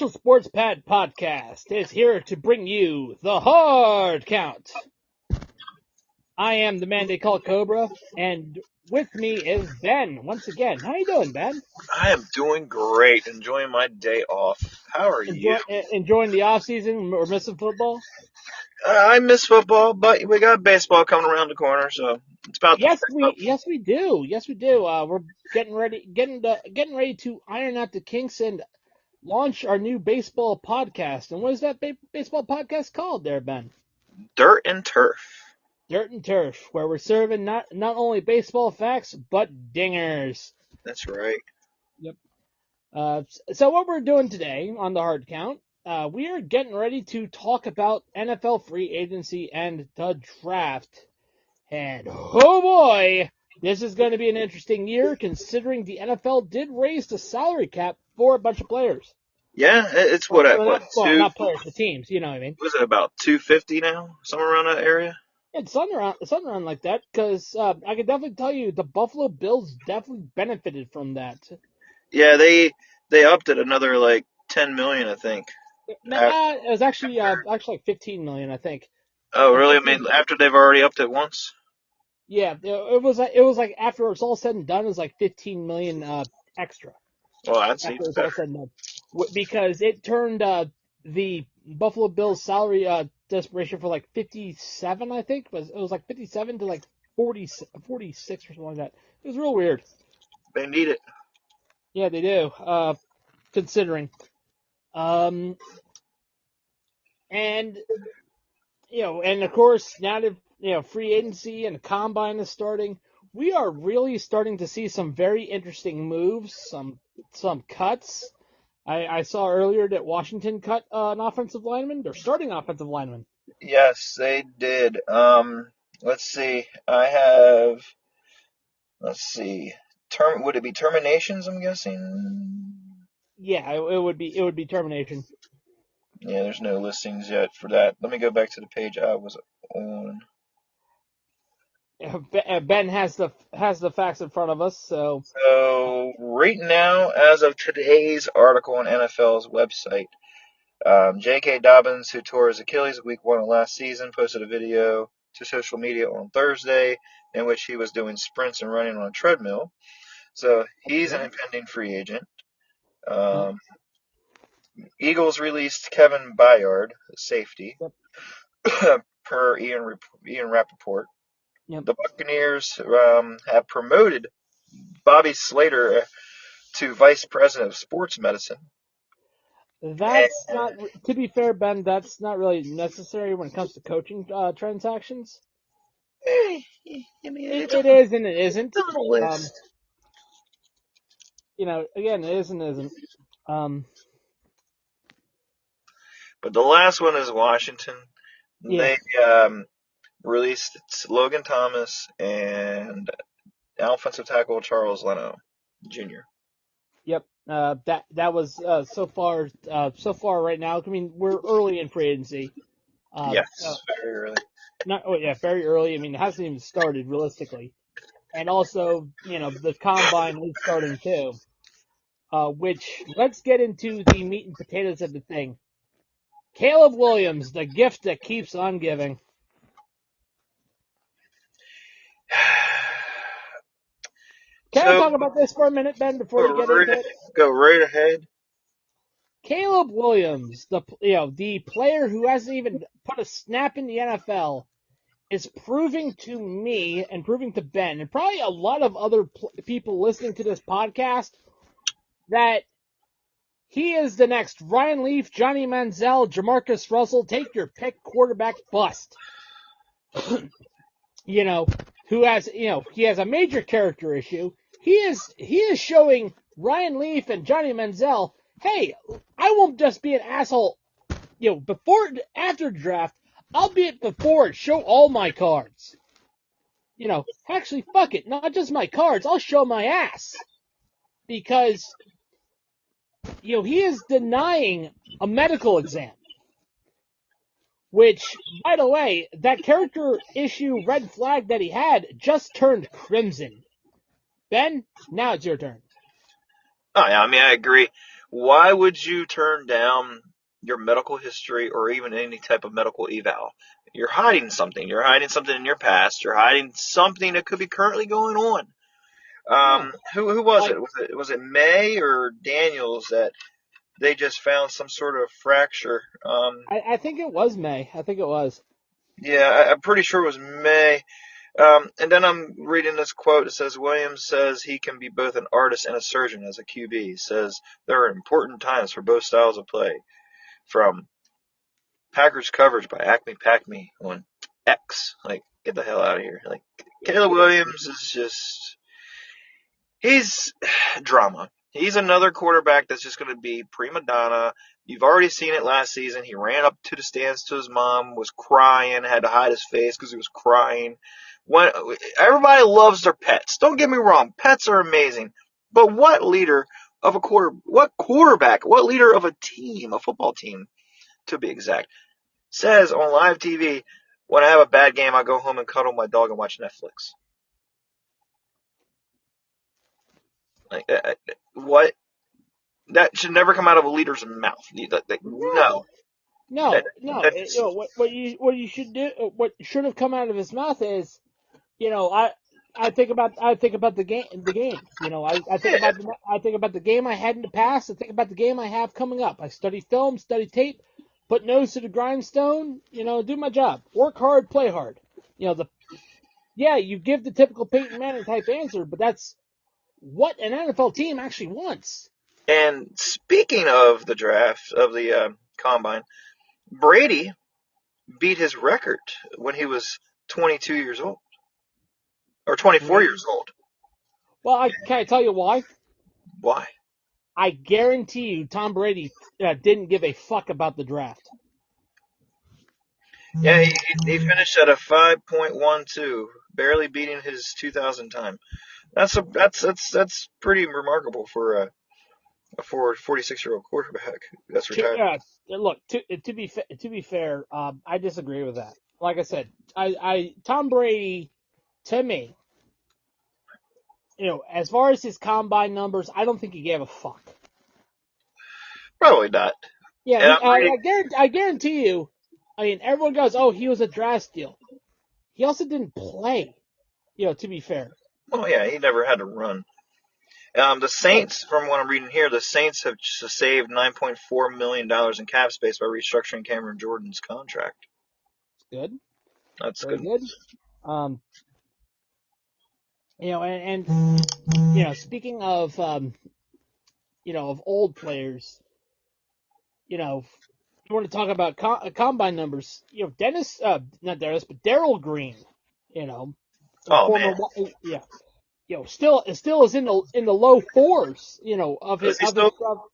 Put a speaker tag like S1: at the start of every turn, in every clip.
S1: Special Sports Pad Podcast is here to bring you the Hard Count. I am the man they call Cobra, and with me is Ben once again. How you doing, Ben?
S2: I am doing great, enjoying my day off. How are you?
S1: Enjoying the off season or missing football?
S2: I miss football, but we got baseball coming around the corner, so it's about to
S1: Yes,
S2: pick up.
S1: we do. Yes, we do. We're getting ready to iron out the kinks and launch our new baseball podcast. And what is that baseball podcast called, there, Ben?
S2: Dirt and Turf.
S1: Dirt and Turf, where we're serving not only baseball facts but dingers.
S2: That's right.
S1: Yep. So what we're doing today on the Hard Count, we are getting ready to talk about NFL free agency and the draft. And oh boy, this is going to be an interesting year considering the NFL did raise the salary cap for a bunch of players.
S2: Yeah, it's what
S1: not players, the teams. You know what I mean?
S2: Was it about 250 now, somewhere around that area?
S1: It's something around like that. Because I can definitely tell you, the Buffalo Bills definitely benefited from that.
S2: Yeah, they upped it another like 10 million, I think.
S1: It was actually like 15 million, I think.
S2: Oh, really? I mean, after they've already upped it once.
S1: Yeah, it was like after it's all said and done, it was like 15 million extra.
S2: Well, that's
S1: after it's all said and done, because it turned the Buffalo Bills salary desperation for like 57, I think. It was like 57 to like 46 or something like that. It was real weird.
S2: They need it.
S1: Yeah, they do. Considering, and and of course now that free agency and the combine is starting, we are really starting to see some very interesting moves, some cuts. I saw earlier that Washington cut an offensive lineman. They're starting offensive lineman.
S2: Yes, they did. Let's see. Let's see. Would it be terminations, I'm guessing?
S1: Yeah, it would be termination.
S2: Yeah, there's no listings yet for that. Let me go back to the page I was on.
S1: Ben has the facts in front of us, so.
S2: So right now, as of today's article on NFL's website, J.K. Dobbins, who tore his Achilles week 1 of last season, posted a video to social media on Thursday in which he was doing sprints and running on a treadmill. So he's an impending free agent. Eagles released Kevin Byard, safety, per Ian Rappaport.
S1: Yep.
S2: The Buccaneers have promoted Bobby Slater to vice president of sports medicine.
S1: That's not, to be fair, Ben, that's not really necessary when it comes to coaching transactions.
S2: I mean,
S1: it is and it isn't.
S2: It's on the list.
S1: Again, it is and isn't.
S2: But the last one is Washington.
S1: Yeah.
S2: They released Logan Thomas and offensive tackle Charles Leno Jr.
S1: Yep. That was so far right now. I mean, we're early in free agency.
S2: Yes, very early.
S1: Very early. I mean, it hasn't even started realistically. And also, the combine is starting too. Which, let's get into the meat and potatoes of the thing. Caleb Williams, the gift that keeps on giving. Can I talk about this for a minute, Ben, before you get into it?
S2: Go right ahead.
S1: Caleb Williams, the player who hasn't even put a snap in the NFL, is proving to me and proving to Ben and probably a lot of other people listening to this podcast that he is the next Ryan Leaf, Johnny Manziel, Jamarcus Russell, take your pick, quarterback bust. Who has, he has a major character issue. He is showing Ryan Leaf and Johnny Manziel, hey, I won't just be an asshole, after draft, I'll be it before and show all my cards. Actually, fuck it, not just my cards, I'll show my ass. Because, he is denying a medical exam. Which, by the way, that character issue red flag that he had just turned crimson. Ben, now it's your turn.
S2: Oh, yeah, I mean, I agree. Why would you turn down your medical history or even any type of medical eval? You're hiding something. You're hiding something in your past. You're hiding something that could be currently going on.
S1: Yeah.
S2: Who was
S1: Like,
S2: it? Was it May or Daniels that they just found some sort of fracture?
S1: I think it was May. I think it was.
S2: Yeah, I'm pretty sure it was May. And then I'm reading this quote. It says Williams says he can be both an artist and a surgeon as a QB. He says there are important times for both styles of play. From Packers coverage by Acme Pack Me on X. Like, get the hell out of here. Like, Caleb Williams is just, he's drama. He's another quarterback that's just going to be prima donna. You've already seen it last season. He ran up to the stands to his mom, was crying, had to hide his face because he was crying. When everybody loves their pets. Don't get me wrong, pets are amazing. But what leader of what quarterback, what leader of a team, a football team to be exact, says on live TV, when I have a bad game, I go home and cuddle my dog and watch Netflix? Like, what? That should never come out of a leader's mouth. No.
S1: No,
S2: That,
S1: no.
S2: that's,
S1: What you should do, what should have come out of his mouth is, I think about the games.
S2: yeah.
S1: I think about the game I had in the past. I think about the game I have coming up. I study film, study tape, put nose to the grindstone. Do my job. Work hard, play hard. You give the typical Peyton Manning type answer, but that's what an NFL team actually wants.
S2: And speaking of the draft, of the combine, Brady beat his record when he was 22 years old. Or 24
S1: Brady.
S2: years old.
S1: Well, can I tell you why?
S2: Why?
S1: I guarantee you, Tom Brady didn't give a fuck about the draft.
S2: Yeah, he finished at a 5.12, barely beating his 2000 time. That's pretty remarkable for a 46-year-old quarterback that's retired.
S1: Look, to be fair, I disagree with that. Like I said, Tom Brady, to me, as far as his combine numbers, I don't think he gave a fuck.
S2: Probably not.
S1: Yeah,
S2: And I'm reading.
S1: I guarantee you. I mean, everyone goes, "Oh, he was a draft steal." He also didn't play. To be fair.
S2: Oh yeah, he never had to run. The
S1: Right.
S2: Saints, from what I'm reading here, the Saints have saved $9.4 million in cap space by restructuring Cameron Jordan's contract.
S1: Good.
S2: That's
S1: Very
S2: good.
S1: good. Um, and speaking of of old players, you want to talk about combine numbers, not Dennis, but Darrell Green,
S2: Oh
S1: former,
S2: man,
S1: yeah, still is in the low fours, of
S2: is
S1: his
S2: he
S1: of his,
S2: still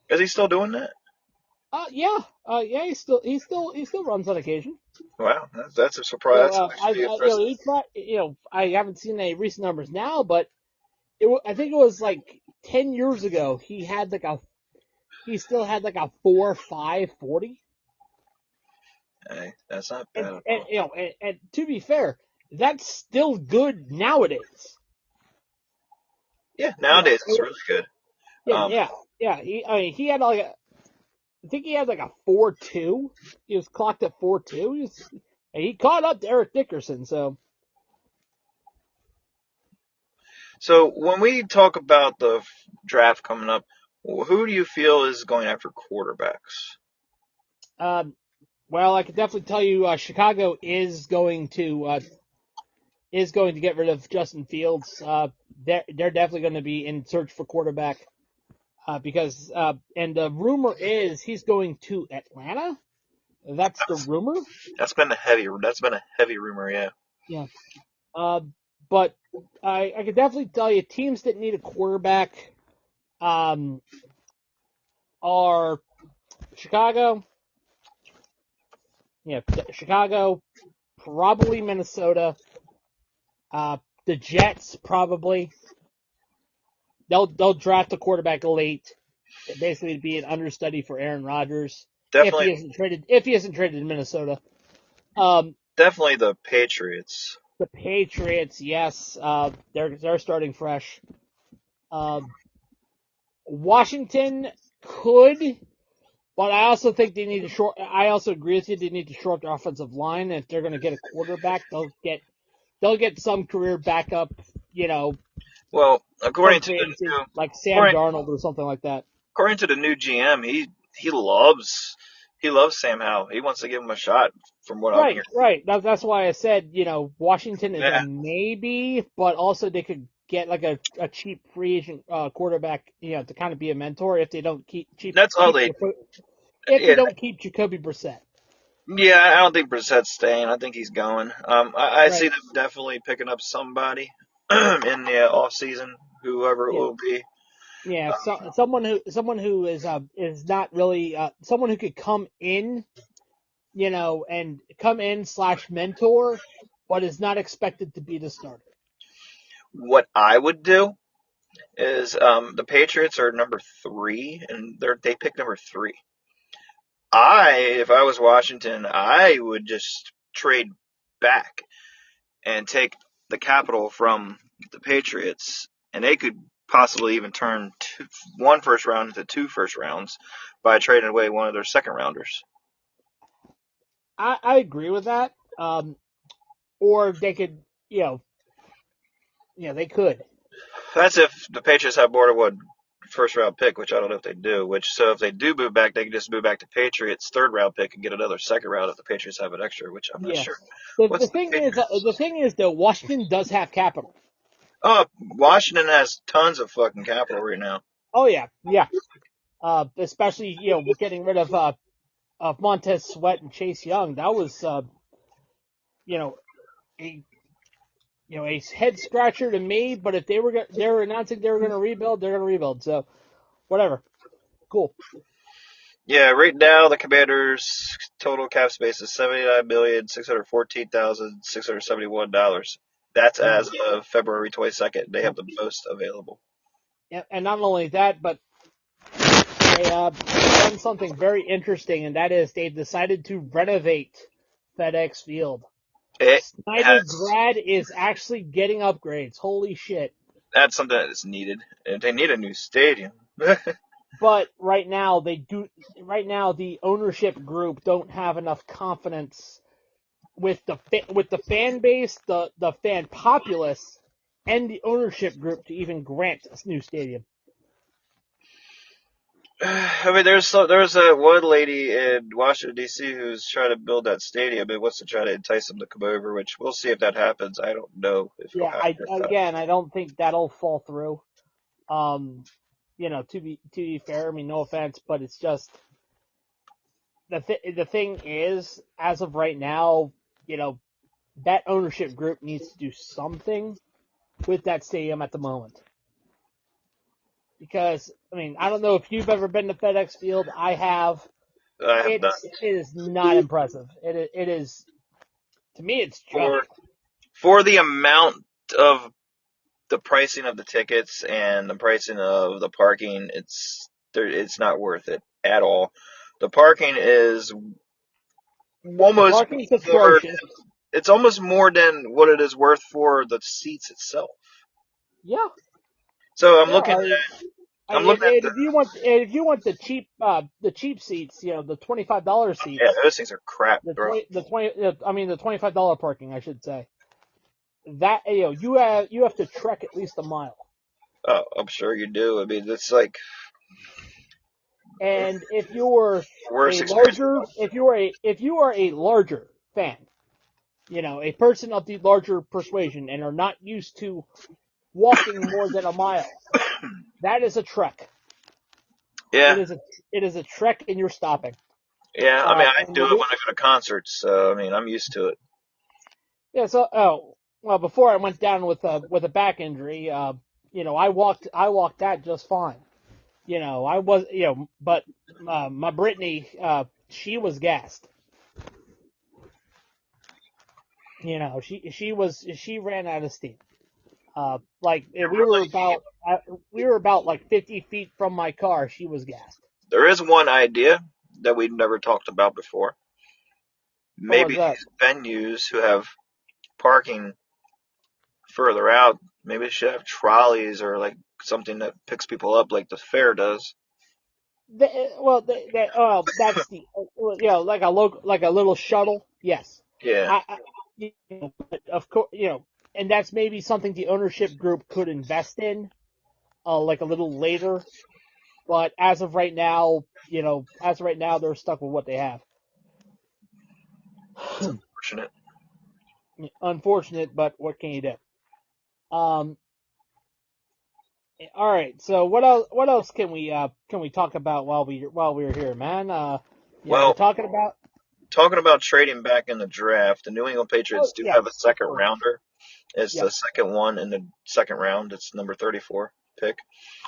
S2: is he still doing that?
S1: yeah, he still runs on occasion.
S2: Wow, that's a surprise. That's actually impressive.
S1: I haven't seen any recent numbers now, but I think it was like 10 years ago. He still had like a 4.5 40.
S2: Hey, that's not
S1: And,
S2: bad at
S1: and
S2: all.
S1: and to be fair, that's still good nowadays.
S2: Yeah,
S1: Yeah,
S2: nowadays it's really good.
S1: yeah,
S2: Um,
S1: yeah, yeah. He had I think he had like a 4.2. He was clocked at 4.2. He caught up to Eric Dickerson. So
S2: so when we talk about the draft coming up, who do you feel is going after quarterbacks?
S1: um, well, I could definitely tell you, Chicago is going to get rid of Justin Fields. They're definitely going to be in search for quarterback. Because and the rumor is he's going to Atlanta. That's the rumor.
S2: That's been a heavy rumor, yeah.
S1: Yeah. Uh, but I could definitely tell you teams that need a quarterback um, are Chicago. Yeah, Chicago, probably Minnesota. The Jets probably. They'll draft a quarterback late, basically to be an understudy for Aaron Rodgers if
S2: Definitely,
S1: he isn't traded to Minnesota. Um,
S2: definitely the Patriots.
S1: The Patriots, yes, they're starting fresh. Um, Washington, could, but I also think they need to short. I also agree with you. They need to short their offensive line. And if they're going to get a quarterback, they'll get some career backup. You know,
S2: Well,
S1: from free agency, like Sam
S2: according,
S1: Darnold or something like that.
S2: according to the new GM, he loves he loves Sam Howell. He wants to give him a shot, from what I'm
S1: Right,
S2: hearing.
S1: right. That's why I said, Washington is a
S2: Yeah,
S1: maybe, but also they could get like a cheap free agent quarterback, to kind of be a mentor if they don't
S2: that's all they.
S1: if they
S2: Yeah,
S1: don't keep Jacoby Brissett.
S2: yeah. I don't think Brissett's staying. I think he's going. I see
S1: Right.
S2: them definitely picking up somebody in the off season, whoever it
S1: Yeah.
S2: will be.
S1: Yeah. Someone who is not really someone who could come in, and come in slash mentor, but is not expected to be the starter.
S2: What I would do is the Patriots are number 3, and they pick number 3. If I was Washington, I would just trade back and take the capital from the Patriots, and they could possibly even turn one first round into 2 first rounds by trading away one of their second rounders.
S1: I agree with that. Or they could, they could.
S2: That's if the Patriots have more than one first round pick, which I don't know if they do. So if they do move back, they can just move back to Patriots third round pick and get another second round if the Patriots have an extra, which I'm not sure.
S1: Yes. The
S2: What's the
S1: thing is,
S2: Patriots?
S1: though, Washington does have capital.
S2: Oh, Washington has tons of fucking capital right now.
S1: Oh yeah, yeah. Especially getting rid of Montez Sweat and Chase Young. That was you know a a head scratcher to me. But if they were announcing they were going to rebuild, they're going to rebuild. So whatever. Cool.
S2: Yeah, right now the Commanders' total cap space is $79,614,671. That's
S1: Yeah.
S2: as of February 22nd. They have the most available.
S1: And not only that, but they done something very interesting, and that is they've decided to renovate FedEx Field.
S2: It
S1: Snyder
S2: has
S1: Grad is actually getting upgrades. Holy shit.
S2: That's something that's needed. They need a new stadium.
S1: But right now the ownership group don't have enough confidence with the fan base, the fan populace, and the ownership group to even grant a new stadium.
S2: I mean, there's a one lady in Washington D.C. who's trying to build that stadium and wants to try to entice them to come over, which we'll see if that happens. I don't know if it'll
S1: Yeah,
S2: happen or not.
S1: I don't think that'll fall through. Um, to be fair, I mean, no offense, but it's just the thing is, as of right now, that ownership group needs to do something with that stadium at the moment. Because I mean, I don't know if you've ever been to FedEx Field. I have.
S2: I have not.
S1: It is not impressive. It is to me. It's junk.
S2: For for the amount of the pricing of the tickets and the pricing of the parking, it's not worth it at all. The parking is
S1: The
S2: almost
S1: parking's
S2: more.
S1: atrocious.
S2: It's almost more than what it is worth for the seats itself.
S1: Yeah,
S2: So I'm
S1: yeah.
S2: looking I'm
S1: And
S2: looking at
S1: if you want the cheap seats, the $25
S2: yeah,
S1: seats,
S2: those things are crap,
S1: the
S2: bro.
S1: 20 the 20 I mean the $25 parking, I should say. That you have to trek at least a mile.
S2: Oh, I'm sure you do. I mean, it's like
S1: And if you're
S2: worst experience.
S1: if you are a larger fan, a person of the larger persuasion and are not used to walking more than a mile, that is a trek. It
S2: Yeah,
S1: is a it is a trek, and you're stopping.
S2: yeah. I mean, I
S1: And
S2: do it when I go to concerts, so I mean, I'm used to it.
S1: yeah, so well, before I went down with a back injury, I walked that just fine. I was but my Brittany, she was gassed. She ran out of steam. Like if we were about like 50 feet from my car. She was gassed.
S2: There is one idea that we've never talked about before.
S1: What was
S2: Maybe
S1: that?
S2: these venues who have parking further out, maybe they should have trolleys or like something that picks people up like the fair does.
S1: That's the like a little shuttle. Yes,
S2: Yeah.
S1: I but of course, and that's maybe something the ownership group could invest in, like a little later. But as of right now, they're stuck with what they have.
S2: It's unfortunate.
S1: Unfortunate, but what can you do? Um, all right. So what else? What else can we talk about while we're here, man? We're
S2: Well,
S1: talking about.
S2: talking about trading back in the draft, the New England
S1: Oh
S2: Patriots do have a
S1: yes, of
S2: second
S1: course.
S2: rounder. It's
S1: Yep.
S2: the second one in the second round. It's number 34 pick.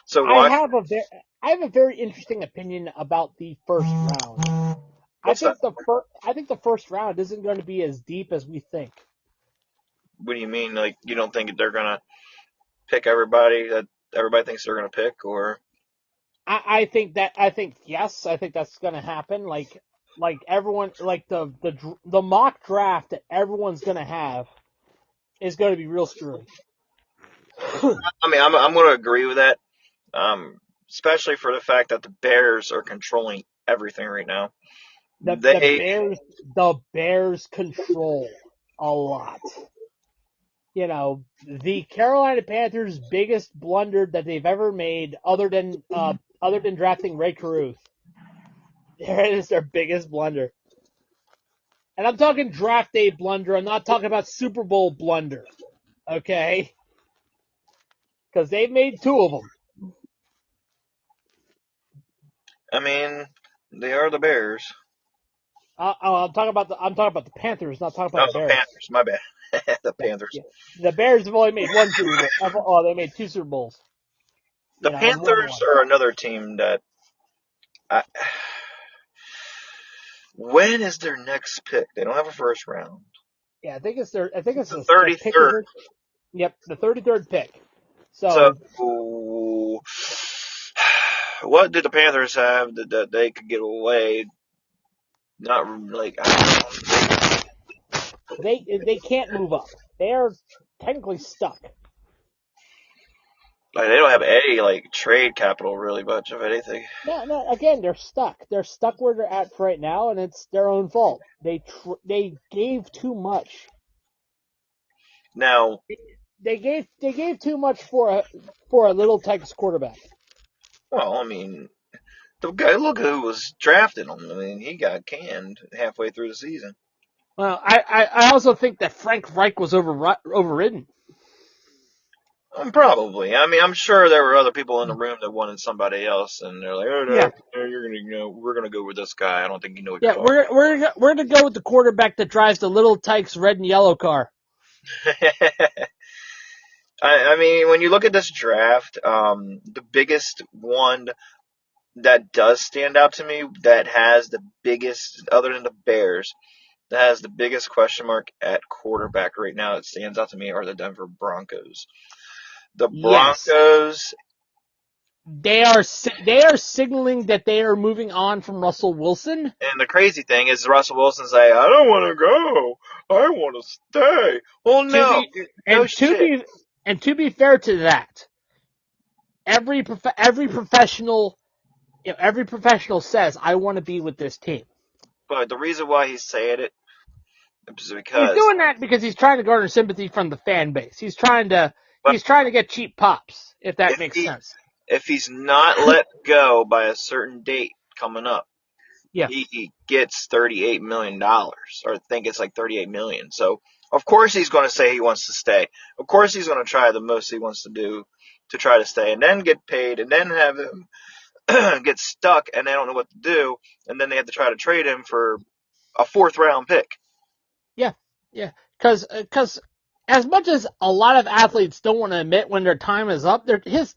S2: So
S1: I
S2: watch.
S1: have a very I have a very interesting opinion about the first round.
S2: What's that?
S1: I think the first round isn't going to be as deep as we think.
S2: What do you mean? Like you don't think they're gonna pick everybody that everybody thinks they're gonna pick, or
S1: I think yes, I think that's going to happen. Like everyone, like the mock draft that everyone's going to have is going to be real screwy.
S2: I mean, I'm gonna agree with that. Especially for the fact that the Bears are controlling everything right now.
S1: The
S2: They
S1: Bears control a lot. The Carolina Panthers' biggest blunder that they've ever made, other than drafting Ray Caruth, there is their biggest blunder. And I'm talking draft day blunder. I'm not talking about Super Bowl blunder. Okay, because they've made two of them.
S2: I mean, they are the Bears.
S1: I'm talking about the Panthers, not talking about
S2: Oh,
S1: the
S2: the
S1: Bears.
S2: Panthers. My bad. The
S1: Yeah,
S2: Panthers.
S1: yeah. The Bears have only made one Super Bowl. Oh, they made two Super Bowls.
S2: The
S1: And won
S2: Panthers
S1: one.
S2: are another team that. I, when is their next pick? They don't have a first round.
S1: Yeah, I think it's
S2: The
S1: their pick is
S2: 33rd.
S1: yep, the 33rd pick.
S2: So,
S1: So
S2: what did the Panthers have that they could get away? Not like
S1: they can't move up. They are technically stuck.
S2: they don't have any like trade capital really much of anything.
S1: No. Again, they're stuck. They're stuck where they're at right now, and it's their own fault. They gave too much.
S2: Now,
S1: They gave too much for a little Texas quarterback.
S2: well, I mean, the guy look who was drafting him. I mean, he got canned halfway through the season.
S1: Well, I also think that Frank Reich was overridden.
S2: Probably. I mean, I'm sure there were other people in the room that wanted somebody else, and they're like, "Oh
S1: Yeah,
S2: no, you're gonna, we're gonna go with this guy. I don't think you know what you're
S1: yeah.
S2: talking
S1: We're gonna go with the quarterback that drives the little Tykes red and yellow car.
S2: about." I mean, when you look at this draft, the biggest one that does stand out to me, that has the biggest, other than the Bears, that has the biggest question mark at quarterback right now, that stands out to me, are the Denver Broncos. The
S1: Yes,
S2: Broncos.
S1: they are signaling that they are moving on from Russell Wilson.
S2: And the crazy thing is, Russell Wilson's like, I don't want to go. I want to stay. Well,
S1: To
S2: no.
S1: be
S2: No
S1: and to
S2: shit.
S1: be and to be fair to that, every professional says I want to be with this team.
S2: But the reason why he's saying it is
S1: He's
S2: because
S1: doing that because he's trying to garner sympathy from the fan base.
S2: but
S1: He's trying to get cheap pops, if that
S2: if
S1: makes
S2: he
S1: sense.
S2: if he's not let go by a certain date coming up,
S1: Yeah.
S2: he gets $38 million, or I think it's like 38 million. So of course he's going to say he wants to stay. Of course he's going to try the most he wants to do to try to stay, and then get paid, and then have him get stuck, and they don't know what to do, and then they have to try to trade him for a fourth round pick.
S1: Yeah. Yeah. Because as much as a lot of athletes don't want to admit when their time is up,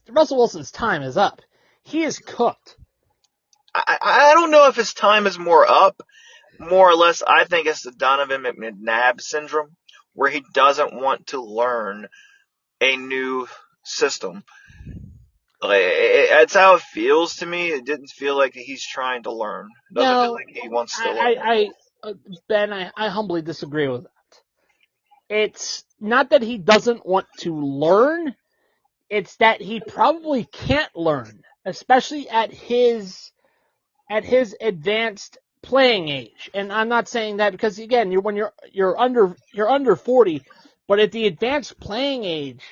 S1: Russell Wilson's time is up. He is cooked.
S2: I don't know if his time is more up. More or less, I think it's the Donovan McNabb syndrome, where he doesn't want to learn a new system. Like, that's how it feels to me. It didn't feel like he's trying to learn. It doesn't feel
S1: No,
S2: like he wants to learn.
S1: Ben, I humbly disagree with that. It's not that he doesn't want to learn. It's that he probably can't learn, especially at his at his advanced playing age. And I'm not saying that because again, you're under 40, but at the advanced playing age,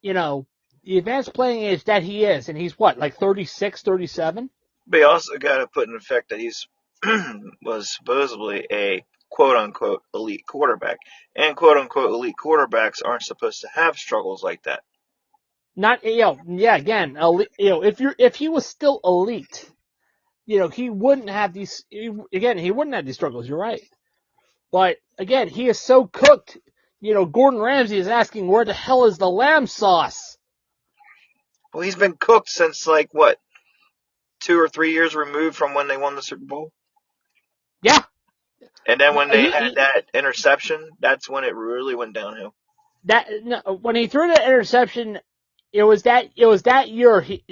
S1: the advanced playing age that he is, and he's what, like 36, 37?
S2: But you also got to put in effect that he's was supposedly a quote unquote elite quarterback, and quote unquote elite quarterbacks aren't supposed to have struggles like that.
S1: Not, again, if he was still elite, he wouldn't have these, again, he wouldn't have these struggles, you're right. But, again, he is so cooked, Gordon Ramsay is asking, where the hell is the lamb sauce?
S2: Well, he's been cooked since, like, what, 2 or 3 years removed from when they won the Super Bowl?
S1: Yeah.
S2: And then when they had that interception, that's when it really went downhill.
S1: When he threw that interception, it was that year he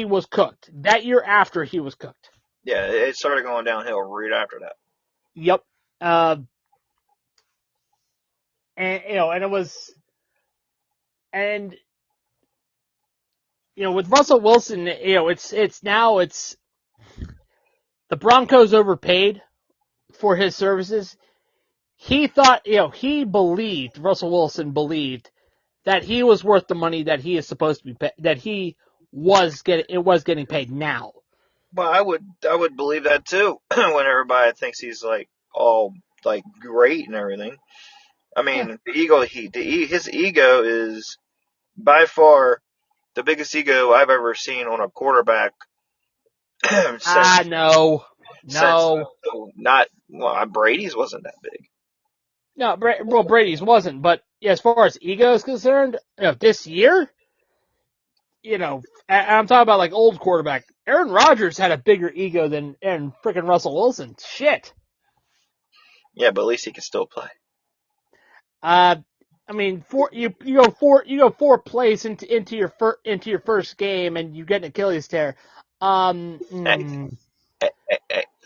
S1: was cooked. That year after he was cooked.
S2: Yeah, it started going downhill right after that.
S1: Yep. And it was, and with Russell Wilson, it's the Broncos overpaid for his services. He thought, Russell Wilson believed that he was worth the money that he is supposed to be paid, that he was getting paid now.
S2: Well, I would believe that too when everybody thinks he's like all like great and everything. I mean, his ego is by far the biggest ego I've ever seen on a quarterback.
S1: No.
S2: Brady's wasn't that big.
S1: No, Brady's wasn't, but as far as ego is concerned, this year, I'm talking about like old quarterback. Aaron Rodgers had a bigger ego than freaking Russell Wilson. Shit.
S2: Yeah, but at least he can still play.
S1: I mean, you go 4 plays into your first game and you get an Achilles tear.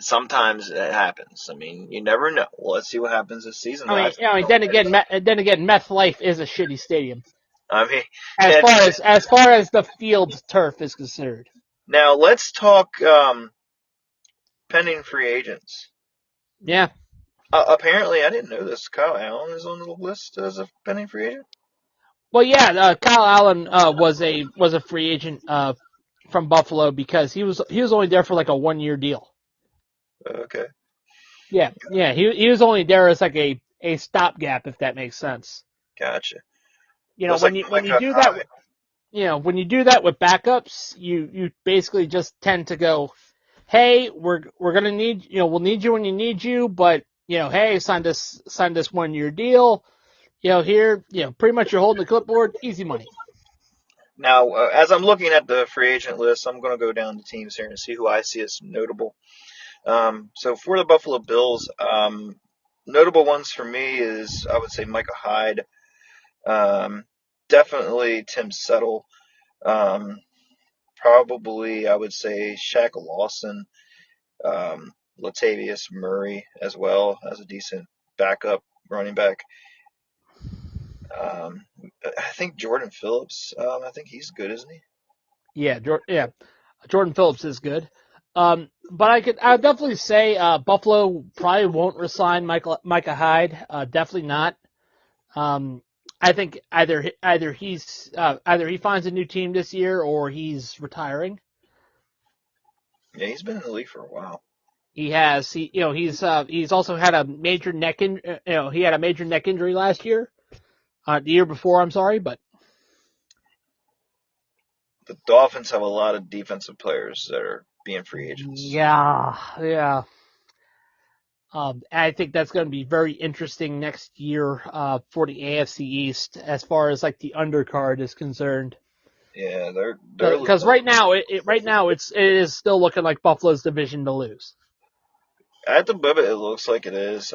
S2: Sometimes it happens. I mean, you never know. Well, let's see what happens this season.
S1: Then again, MetLife is a shitty stadium.
S2: I mean,
S1: as far as the field turf is concerned.
S2: Now let's talk pending free agents.
S1: Yeah.
S2: Apparently, I didn't know this. Kyle Allen is on the list as a pending free agent.
S1: Well, yeah, Kyle Allen was a free agent from Buffalo because he was only there for like a 1-year deal.
S2: Okay.
S1: Yeah, he was only there as like a stopgap, if that makes sense.
S2: Gotcha.
S1: When you do that, when you do that with backups, you basically just tend to go, hey, we're gonna need we'll need you when you need you, but hey, sign this 1-year deal. Here, pretty much you're holding the clipboard, easy money.
S2: Now, as I'm looking at the free agent list, I'm going to go down the teams here and see who I see as notable. So for the Buffalo Bills, notable ones for me is, I would say, Micah Hyde, definitely Tim Settle, probably I would say Shaq Lawson, Latavius Murray as well as a decent backup running back. I think Jordan Phillips. I think he's good, isn't he?
S1: Yeah, Jordan Phillips is good. But I would definitely say Buffalo probably won't resign Micah Hyde. Definitely not. I think either he finds a new team this year or he's retiring.
S2: Yeah, he's been in the league for a while.
S1: He has. He's also had a major neck he had a major neck injury last year. The year before, I'm sorry, but
S2: the Dolphins have a lot of defensive players that are being free agents.
S1: Yeah. I think that's going to be very interesting next year for the AFC East as far as like the undercard is concerned.
S2: Yeah, they're
S1: because right now it is still looking like Buffalo's division to lose.
S2: At the moment, it looks like it is.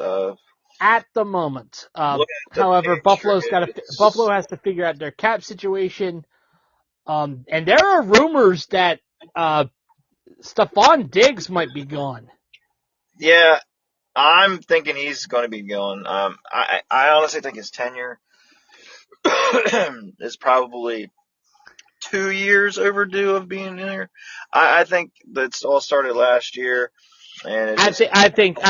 S1: At the moment, however, Buffalo has to figure out their cap situation. And there are rumors that Stephon Diggs might be gone.
S2: Yeah, I'm thinking he's going to be gone. I honestly think his tenure is probably 2 years overdue of being in there. I think that's all started last year, and it just
S1: I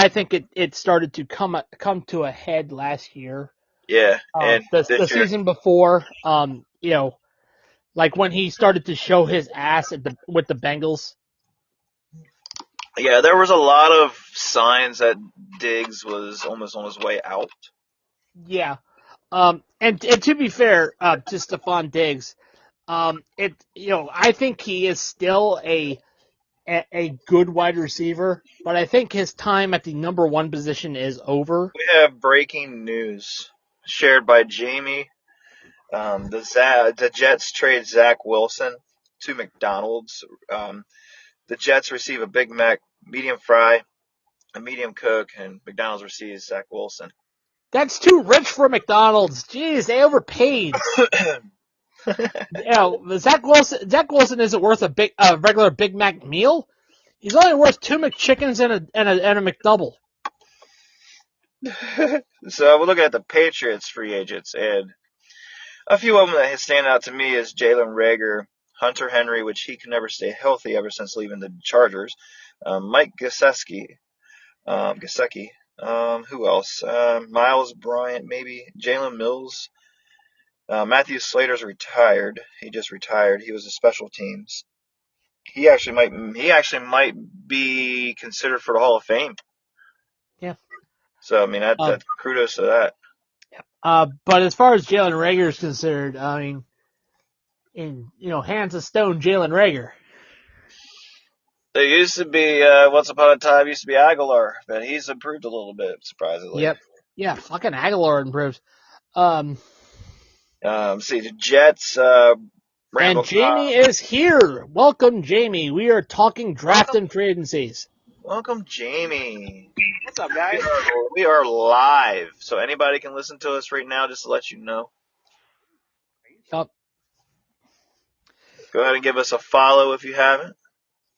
S1: think it started to come to a head last year.
S2: yeah, and
S1: The
S2: this year
S1: season before, like when he started to show his ass with the Bengals.
S2: yeah, there was a lot of signs that Diggs was almost on his way out.
S1: Yeah. And to be fair, to Stephon Diggs, I think he is still a good wide receiver, but I think his time at the number one position is over.
S2: We have breaking news shared by Jamie. The Jets trade Zach Wilson to McDonald's. The Jets receive a Big Mac, medium fry, a medium Coke, and McDonald's receives Zach Wilson.
S1: That's too rich for McDonald's. Jeez, they overpaid. Zach Wilson isn't worth a regular Big Mac meal. He's only worth 2 McChickens and a McDouble.
S2: So we're looking at the Patriots free agents, and a few of them that stand out to me is Jalen Reagor, Hunter Henry, which he can never stay healthy ever since leaving the Chargers, Mike Gesicki, who else? Miles Bryant, maybe Jalen Mills. Matthew Slater's retired. He just retired. He was a special teams. He actually might be considered for the Hall of Fame.
S1: Yeah.
S2: So I mean that's kudos to that.
S1: But as far as Jalen Reagor is concerned, I mean, hands of stone, Jalen Reagor.
S2: There used to be once upon a time used to be Aguilar, but he's improved a little bit surprisingly.
S1: Yep. Yeah, fucking Aguilar improved.
S2: See the Jets.
S1: And Jamie is here. Welcome, Jamie. We are talking draft and free agencies.
S2: Welcome, Jamie.
S3: What's up, guys?
S2: We are live, so anybody can listen to us right now. Just to let you know.
S1: Yep.
S2: Go ahead and give us a follow if you haven't.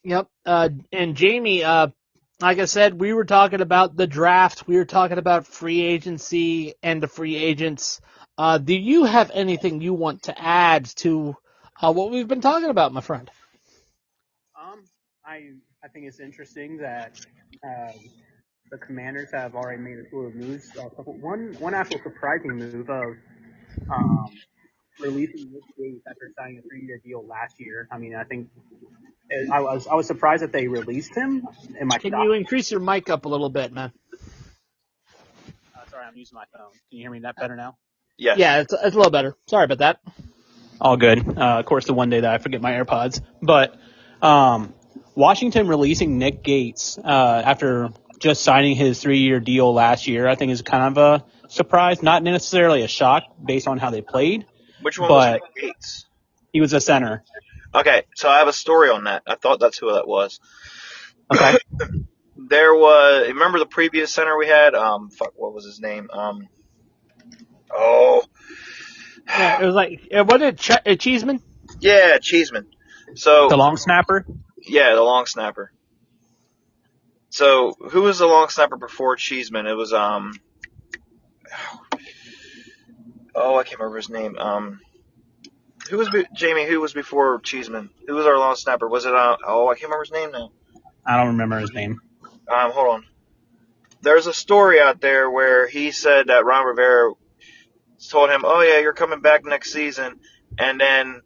S1: Yep. And Jamie, like I said, we were talking about the draft. We were talking about free agency and the free agents. Do you have anything you want to add to what we've been talking about, my friend?
S3: I think it's interesting that the Commanders have already made a slew of moves. One actual surprising move of releasing Nick Gates after signing a 3-year deal last year. I mean, I think I was surprised that they released him.
S1: Can you increase your mic up a little bit, man?
S3: Sorry, I'm using my phone. Can you hear me that better now?
S2: Yes.
S1: Yeah, it's a little better. Sorry about that.
S3: All good. Of course, the one day that I forget my AirPods. But Washington releasing Nick Gates after just signing his 3-year deal last year, I think is kind of a surprise. Not necessarily a shock based on how they played.
S2: Which one was Nick Gates?
S3: He was a center.
S2: Okay, so I have a story on that. I thought that's who that was.
S3: Okay.
S2: Remember the previous center we had? What was his name?
S1: Yeah, it was like, wasn't it Cheeseman?
S2: Yeah, Cheeseman. So
S3: The long snapper?
S2: Yeah, the long snapper. So who was the long snapper before Cheeseman? It was I can't remember his name. Who was before Cheeseman? Who was our long snapper? Was it I can't remember his name now.
S3: I don't remember his name.
S2: Hold on. There's a story out there where he said that Ron Rivera told him, "Oh yeah, you're coming back next season," and then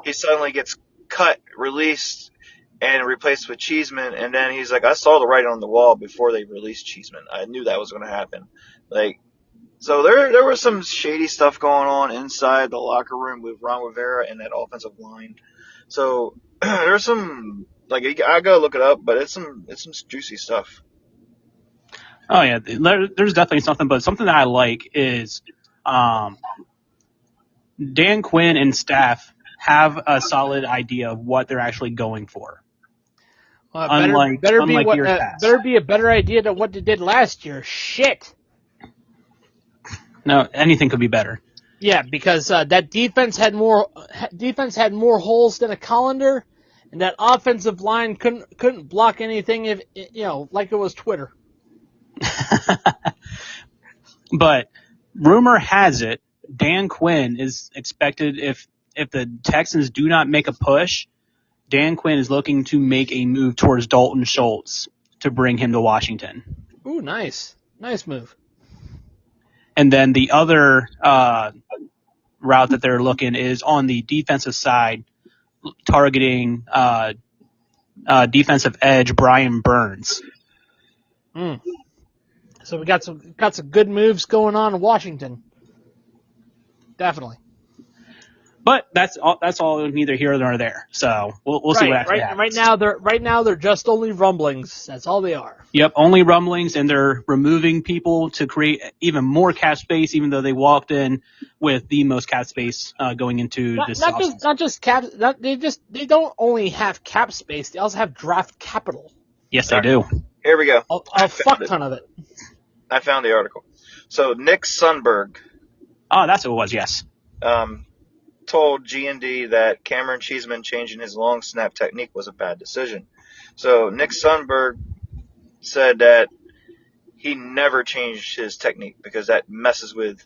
S2: he suddenly gets cut, released, and replaced with Cheeseman, and then he's like, "I saw the writing on the wall before they released Cheeseman. I knew that was going to happen." So there was some shady stuff going on inside the locker room with Ron Rivera and that offensive line. So there's some I gotta look it up, but it's some juicy stuff.
S3: Oh yeah, there's definitely something, but something that I like is Dan Quinn and staff have a solid idea of what they're actually going for.
S1: Better be a better idea than what they did last year. Shit.
S3: No, anything could be better.
S1: Yeah, because that defense had more holes than a colander, and that offensive line couldn't block anything if like it was Twitter.
S3: But rumor has it Dan Quinn is expected, if if the Texans do not make a push, Dan Quinn is looking to make a move towards Dalton Schultz to bring him to Washington.
S1: Ooh, nice. Nice move.
S3: And then the other route that they're looking is on the defensive side, targeting defensive edge Brian Burns.
S1: So we got some good moves going on in Washington. Definitely.
S3: But that's all neither here nor there. So we'll see what actually happens.
S1: Right now they're just only rumblings. That's all they are.
S3: Yep, only rumblings, and they're removing people to create even more cap space, even though they walked in with the most cap space going into this offseason.
S1: Not just cap. They don't only have cap space. They also have draft capital.
S3: Yes, they do.
S2: Here we go.
S1: A fuck ton of it.
S2: I found the article. So Nick Sundberg
S3: Oh, that's what it was. Yes.
S2: told G&D that Cameron Cheeseman changing his long snap technique was a bad decision. So Nick Sundberg said that he never changed his technique because that messes with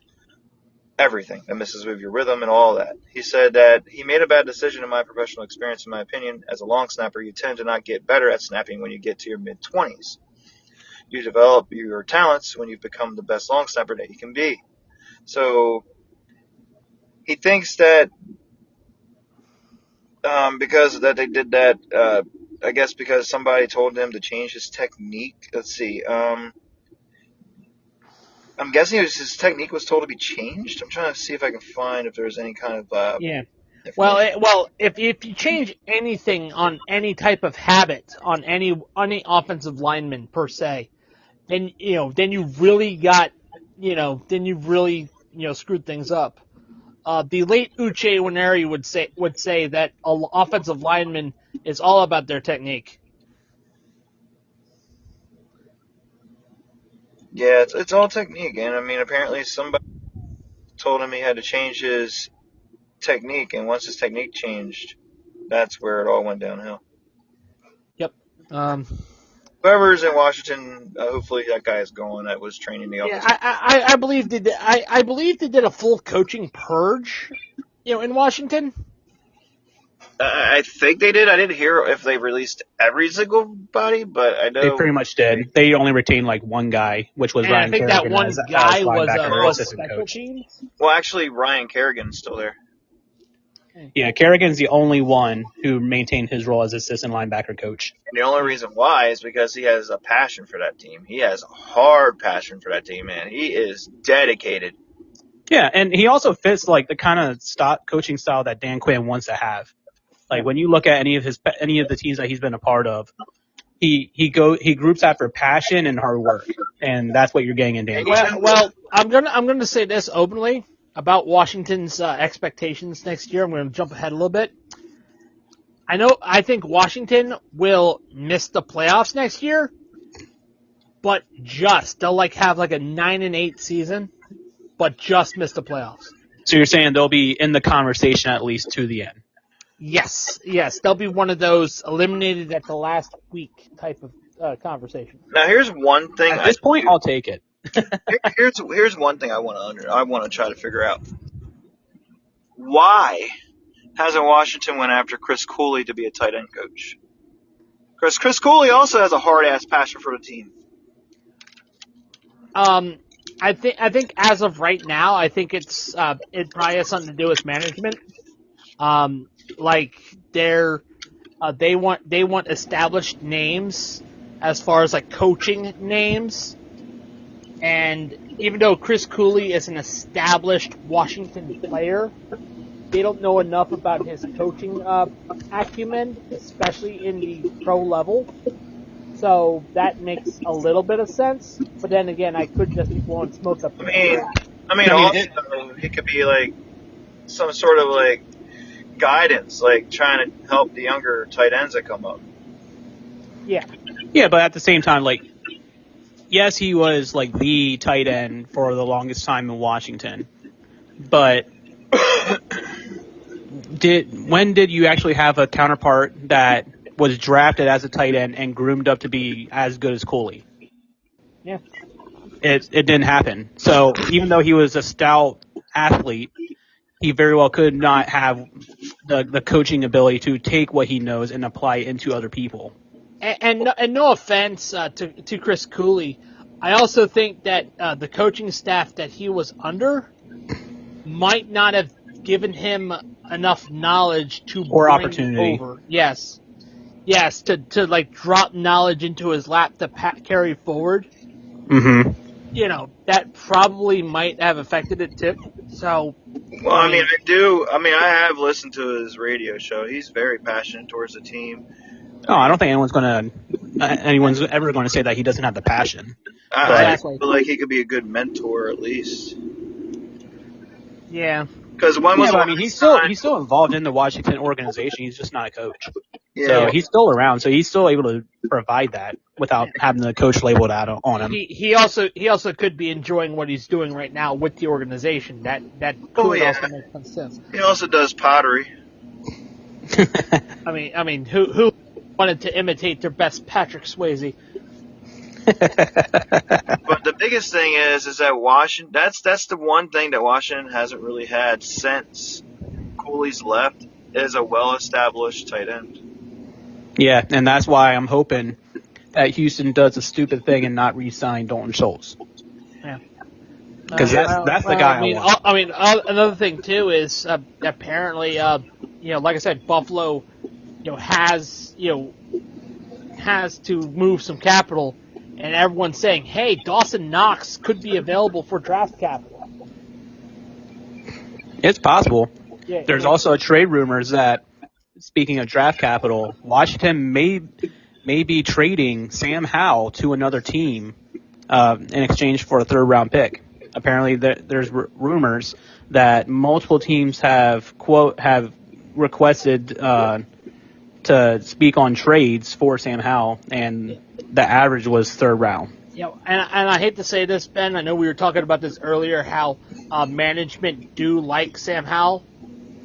S2: everything. That messes with your rhythm and all that. He said that he made a bad decision in my professional experience. In my opinion, as a long snapper, you tend to not get better at snapping when you get to your mid-20s. You develop your talents when you become the best long snapper that you can be. So he thinks that because that they did that, I guess because somebody told him to change his technique. Let's see. I'm guessing his technique was told to be changed. I'm trying to see if I can find if there's any kind of
S1: yeah. Well, if you change anything on any type of habit on any offensive lineman per se, then you really screwed things up. The late Uche Nwaneri would say that an offensive lineman is all about their technique.
S2: Yeah, it's all technique, and I mean apparently somebody told him he had to change his technique, and once his technique changed, that's where it all went downhill.
S1: Yep.
S2: Whoever's in Washington, hopefully that guy is going. That was training the offense.
S1: Yeah, I believe they did. I believe they did a full coaching purge, in Washington.
S2: I think they did. I didn't hear if they released every single body, but I know
S3: They pretty much did. They only retained like one guy, which was
S1: And
S3: Ryan
S1: I think
S3: Kerrigan
S1: that one
S3: as
S1: guy
S3: linebacker
S1: was
S3: assistant
S1: special
S3: coach.
S1: teams.
S2: Well, actually, Ryan Kerrigan's still there.
S3: Yeah, Kerrigan's the only one who maintained his role as assistant linebacker coach.
S2: And the only reason why is because he has a passion for that team. He has a hard passion for that team, man. He is dedicated.
S3: Yeah, and he also fits like the kind of coaching style that Dan Quinn wants to have. Like when you look at any of the teams that he's been a part of, he groups after passion and hard work, and that's what you're getting in Dan Quinn.
S1: Well, I'm gonna say this openly about Washington's expectations next year. I'm going to jump ahead a little bit. I think Washington will miss the playoffs next year, but they'll have like a 9-8 season, but just miss the playoffs.
S3: So you're saying they'll be in the conversation at least to the end?
S1: Yes, they'll be one of those eliminated at the last week type of conversation.
S2: Now, here's one thing.
S3: At this point, I'll take it.
S2: Here's one thing I want to try to figure out. Why hasn't Washington went after Chris Cooley to be a tight end coach? Because Chris Cooley also has a hard ass passion for the team.
S1: I think as of right now, I think it probably has something to do with management. They want established names as far as like coaching names. And even though Chris Cooley is an established Washington player, they don't know enough about his coaching acumen, especially in the pro level. So that makes a little bit of sense. But then again, I could just be blowing smoke up.
S2: I mean, also, he could be like some sort of like guidance, like trying to help the younger tight ends that come up.
S1: Yeah.
S3: Yeah, but at the same time, like, yes, he was like the tight end for the longest time in Washington, but when did you actually have a counterpart that was drafted as a tight end and groomed up to be as good as Cooley?
S1: Yeah.
S3: It didn't happen. So even though he was a stout athlete, he very well could not have the coaching ability to take what he knows and apply it into other people.
S1: And no offense to Chris Cooley, I also think that the coaching staff that he was under might not have given him enough knowledge to
S3: Or
S1: bring
S3: opportunity.
S1: over. Yes, to like drop knowledge into his lap to carry forward.
S3: Mm-hmm.
S1: You know, that probably might have affected it too. So,
S2: Well, I mean, I have listened to his radio show. He's very passionate towards the team.
S3: No, I don't think anyone's ever going to say that he doesn't have the passion.
S2: I
S1: Exactly.
S2: feel like he could be a good mentor at least.
S1: yeah.
S2: Because when was
S3: Yeah,
S2: the
S3: but I mean, he's still involved in the Washington organization. He's just not a coach.
S2: yeah.
S3: So he's still around. So he's still able to provide that without having the coach labeled out on him.
S1: He also could be enjoying what he's doing right now with the organization. That could
S2: yeah.
S1: also make some sense.
S2: He also does pottery.
S1: I mean, who wanted to imitate their best Patrick Swayze?
S2: But the biggest thing is that Washington. That's the one thing that Washington hasn't really had since Cooley's left is a well-established tight end.
S3: Yeah, and that's why I'm hoping that Houston does a stupid thing and not re-sign Dalton Schultz.
S1: Yeah.
S3: Because that's the guy I want.
S1: Another thing too is apparently, like I said, Buffalo, has to move some capital, and everyone's saying, hey, Dawson Knox could be available for draft capital.
S3: It's possible.
S1: Yeah,
S3: There's also trade rumors that, speaking of draft capital, Washington may be trading Sam Howell to another team in exchange for a third-round pick. Apparently, there's rumors that multiple teams have requested to speak on trades for Sam Howell, and the average was third round.
S1: And I hate to say this, Ben. I know we were talking about this earlier. How management do like Sam Howell.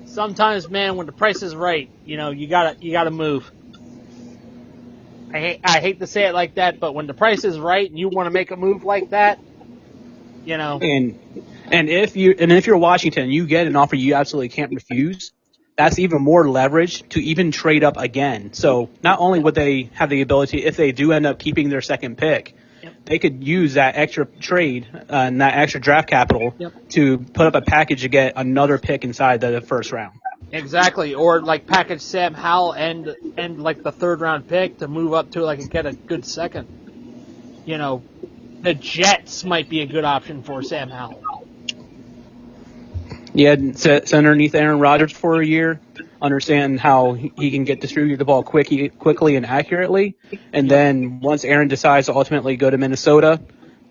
S1: Sometimes, man, when the price is right, you gotta move. I hate to say it like that, but when the price is right and you want to make a move like that,
S3: And if you're Washington, you get an offer you absolutely can't refuse. That's even more leverage to even trade up again. So not only would they have the ability, if they do end up keeping their second pick, they could use that extra trade and that extra draft capital to put up a package to get another pick inside the first round.
S1: Exactly, or like package Sam Howell and like the third round pick to move up to get a good second. The Jets might be a good option for Sam Howell.
S3: Yeah, sit underneath Aaron Rodgers for a year, understand how he can distribute the ball quickly and accurately, and then once Aaron decides to ultimately go to Minnesota,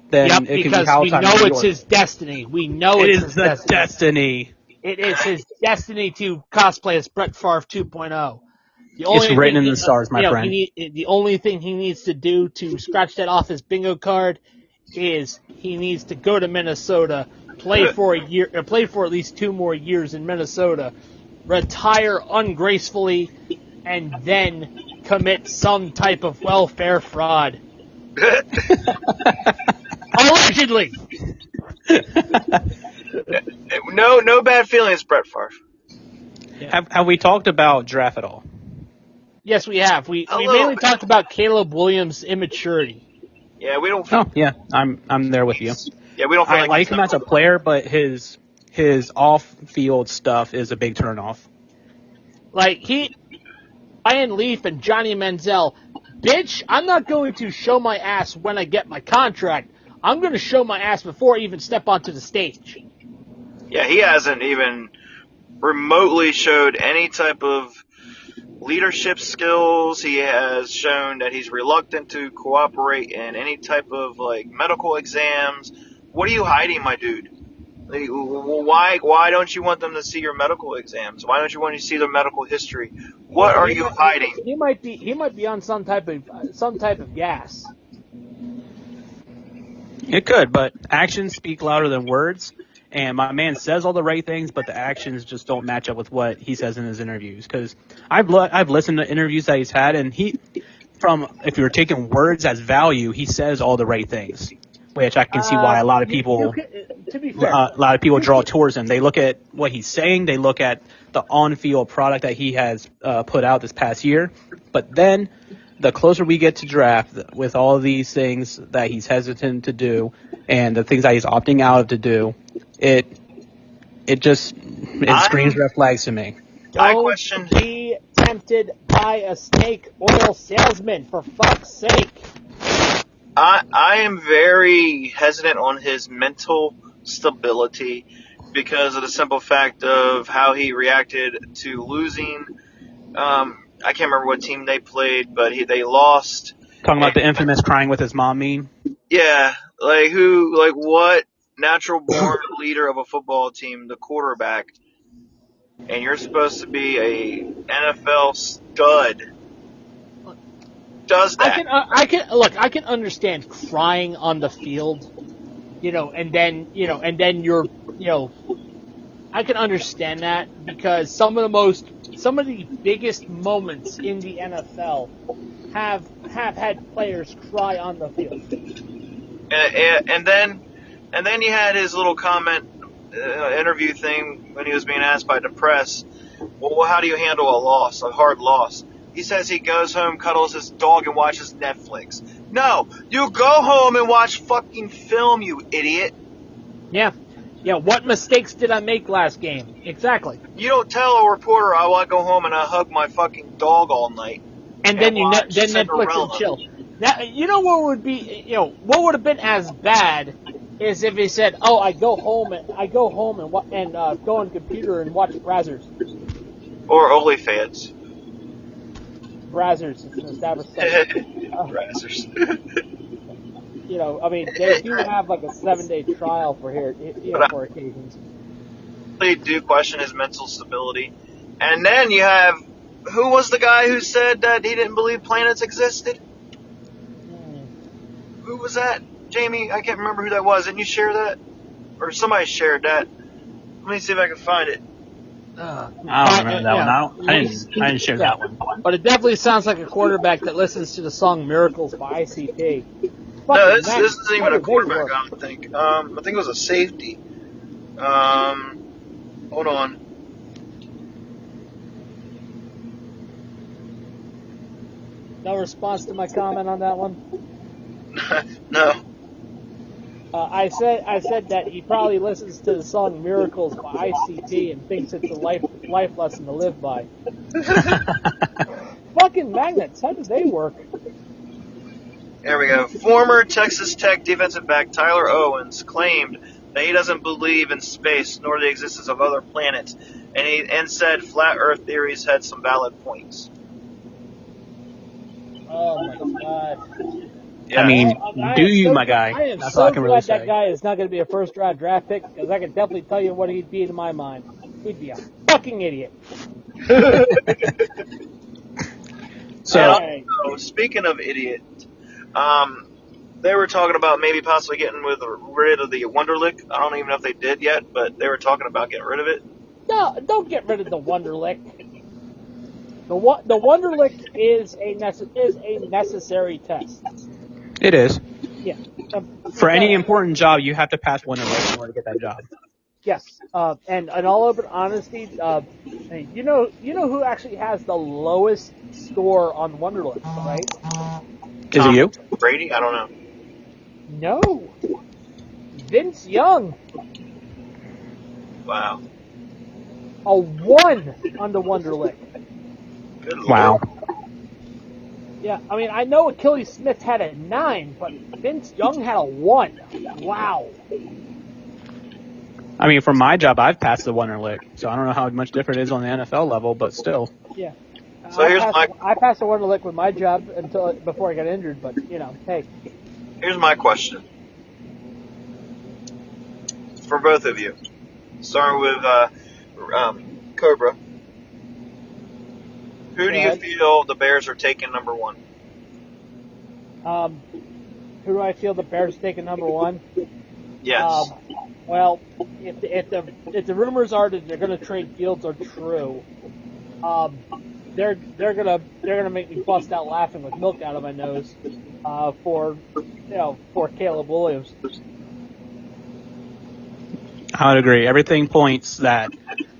S3: then it can be Howell time.
S1: Because we know it's his destiny. We know
S3: it
S1: it's
S3: is
S1: his
S3: destiny.
S1: It is his destiny to cosplay as Brett Favre 2.0.
S3: It's written in the stars, my friend.
S1: The only thing he needs to do to scratch that off his bingo card is he needs to go to Minnesota, play for a year, or play for at least 2 more years in Minnesota, retire ungracefully, and then commit some type of welfare fraud. Allegedly.
S2: No bad feelings, Brett Favre.
S3: Yeah. Have we talked about draft at all?
S1: Yes, we have. We mainly talked about Caleb Williams' immaturity.
S2: Yeah, we don't.
S3: Oh, yeah, I'm there with you.
S2: Yeah, we don't.
S3: I like him as a player, but his off-field stuff is a big turnoff.
S1: Like Ryan Leaf and Johnny Manziel, bitch, I'm not going to show my ass when I get my contract. I'm going to show my ass before I even step onto the stage.
S2: Yeah, he hasn't even remotely showed any type of leadership skills. He has shown that he's reluctant to cooperate in any type of medical exams. What are you hiding, my dude? Why don't you want them to see your medical exams? Why don't you want to see their medical history? What are you hiding?
S1: He might be on some type of gas.
S3: It could, but actions speak louder than words. And my man says all the right things, but the actions just don't match up with what he says in his interviews. Because I've listened to interviews that he's had, and if you're taking words as value, he says all the right things, which I can see why a lot of people.
S1: To be fair.
S3: A lot of people draw towards him. They look at what he's saying. They look at the on-field product that he has put out this past year. But then, the closer we get to draft, with all of these things that he's hesitant to do and the things that he's opting out of to do, it screams red flags to me.
S1: Don't be tempted by a snake oil salesman, for fuck's sake.
S2: I am very hesitant on his mental stability because of the simple fact of how he reacted to losing. I can't remember what team they played, but they lost.
S3: Talking about the infamous crying with his mom meme?
S2: Yeah, what natural born leader of a football team, the quarterback, and you're supposed to be a NFL stud, does that?
S1: I can understand crying on the field, and then you're, I can understand that because some of the biggest moments in the NFL have had players cry on the field.
S2: And then you had his little comment interview thing when he was being asked by the press, well, how do you handle a hard loss? He says he goes home, cuddles his dog, and watches Netflix. No, you go home and watch fucking film, you idiot.
S1: Yeah, what mistakes did I make last game? Exactly.
S2: You don't tell a reporter, I want to go home and I hug my fucking dog all night.
S1: And then Netflix and chill. Now, what would be, what would have been as bad is if he said, "Oh, I go home and go on computer and watch Brazzers."
S2: Or OnlyFans.
S1: Brazzers.
S2: Brazzers.
S1: They do have like a 7-day trial for for occasions.
S2: They do question his mental stability. And then you have, who was the guy who said that he didn't believe planets existed? Who was that? Jamie, I can't remember who that was. Didn't you share that? Or somebody shared that. Let me see if I can find it.
S3: I don't remember that one. I didn't share that one.
S1: But it definitely sounds like a quarterback that listens to the song Miracles by ICP.
S2: No, this isn't even a quarterback, I don't think. I think it was a safety. Hold on.
S1: No response to my comment on that one?
S2: No.
S1: I said that he probably listens to the song Miracles by ICP and thinks it's a life lesson to live by. Fucking magnets, how do they work?
S2: There we go. Former Texas Tech defensive back Tyler Owens claimed that he doesn't believe in space nor the existence of other planets, and said flat Earth theories had some valid points.
S1: Oh my god.
S3: Yeah. I mean, my guy?
S1: I am
S3: That's
S1: so
S3: all I can really
S1: glad
S3: say.
S1: that guy is not going to be a first-round draft pick, because I can definitely tell you what he'd be in my mind. He'd be a fucking idiot.
S2: So, speaking of idiot, they were talking about maybe possibly getting rid of the Wonderlic. I don't even know if they did yet, but they were talking about getting rid of it.
S1: No, don't get rid of the Wonderlic. The Wonderlic is a necessary test.
S3: It is.
S1: Yeah.
S3: For any important job, you have to pass Wonderlic in order to get that job.
S1: Yes. And in all open honesty, you know who actually has the lowest score on Wonderlic, right?
S3: Is it you?
S2: Brady? I don't know.
S1: No. Vince Young.
S2: Wow.
S1: A 1 on the Wonderlic.
S2: Good
S3: Wow.
S2: Lord.
S1: Yeah, I mean, I know Achilles Smith had a 9, but Vince Young had a 1. Wow.
S3: I mean, for my job, I've passed the Wonderlic, so I don't know how much different it is on the NFL level, but still.
S1: Yeah.
S2: So
S1: I passed the Wonderlic with my job before I got injured, but, hey.
S2: Here's my question. For both of you. Starting with Cobra. Who do you feel the Bears are taking number 1?
S1: Who do I feel the Bears are taking number 1?
S2: Yes.
S1: Well, if the rumors are that they're going to trade Fields are true, they're gonna make me bust out laughing with milk out of my nose for Caleb Williams.
S3: I would agree. Everything points that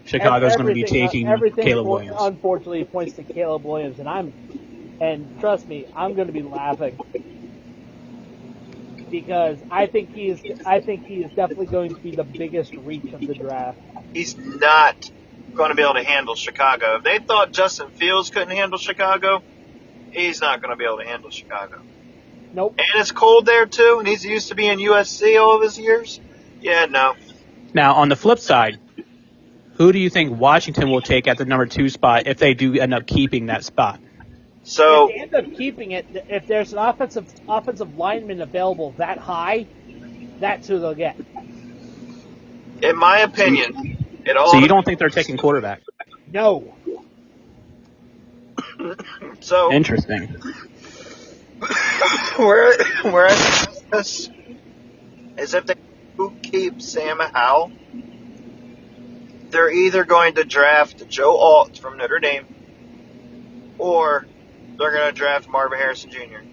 S3: Chicago's going to be taking Caleb Williams.
S1: Unfortunately, points to Caleb Williams, and trust me, I'm going to be laughing because I think he is definitely going to be the biggest reach of the draft.
S2: He's not going to be able to handle Chicago. If they thought Justin Fields couldn't handle Chicago, he's not going to be able to handle Chicago.
S1: Nope.
S2: And it's cold there, too, and he's used to be in USC all of his years. Yeah, no.
S3: Now, on the flip side, who do you think Washington will take at the number 2 spot if they do end up keeping that spot?
S2: So
S1: if they end up keeping it, if there's an offensive lineman available that high, that's who they'll get.
S2: In my opinion,
S3: so you don't think they're taking quarterback?
S1: No.
S2: So
S3: interesting.
S2: Where I this is if they do keep Sam Howell, they're either going to draft Joe Alt from Notre Dame, or they're going to draft Marvin Harrison Jr.